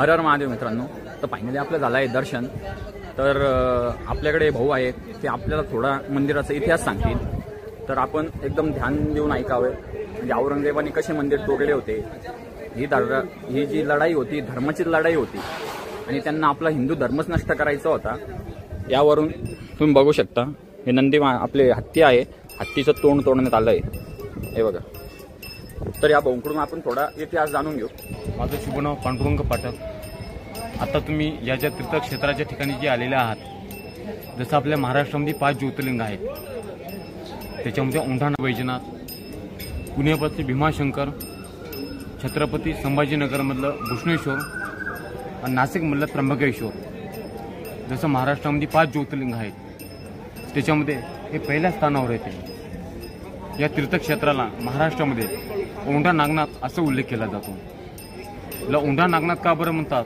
हर हर महादेव मित्रांनो. तर फायनली आपलं झालं आहे दर्शन. तर आपल्याकडे भाऊ आहेत, ते आपल्याला थोडा मंदिराचा इतिहास सांगतील. तर आपण एकदम ध्यान देऊन ऐकावे. म्हणजे औरंगजेबाने कसे मंदिर तोडले होते, ही जी लढाई होती धर्माची लढाई होती आणि त्यांना आपला हिंदू धर्मच नष्ट करायचा होता. यावरून तुम्ही बघू शकता हे नंदी आपले हत्ती आहे, हत्तीचं तोंड तोडण्यात आलं आहे हे बघा. तर या भाऊंकडून आपण थोडा इतिहास जाणून घेऊ. माझं शुभ नाव पांडुरंग पाठक. आता तुम्ही या ज्या तीर्थक्षेत्राच्या ठिकाणी जे आलेले आहात, जसं आपल्या महाराष्ट्रामध्ये 5 ज्योतिर्लिंग आहेत. त्याच्यामध्ये औंढा वैजनाथ, पुण्यापासून भीमाशंकर, छत्रपती संभाजीनगरमधलं भूषणेश्वर आणि नाशिकमधलं त्र्यंबकेश्वर. जसं महाराष्ट्रामध्ये 5 ज्योतिर्लिंग आहेत, त्याच्यामध्ये हे पहिल्या स्थानावर येते. या तीर्थक्षेत्राला महाराष्ट्रामध्ये औंढा नागनाथ असा उल्लेख केला जातो. याला औंढा नागनाथ का बरं म्हणतात,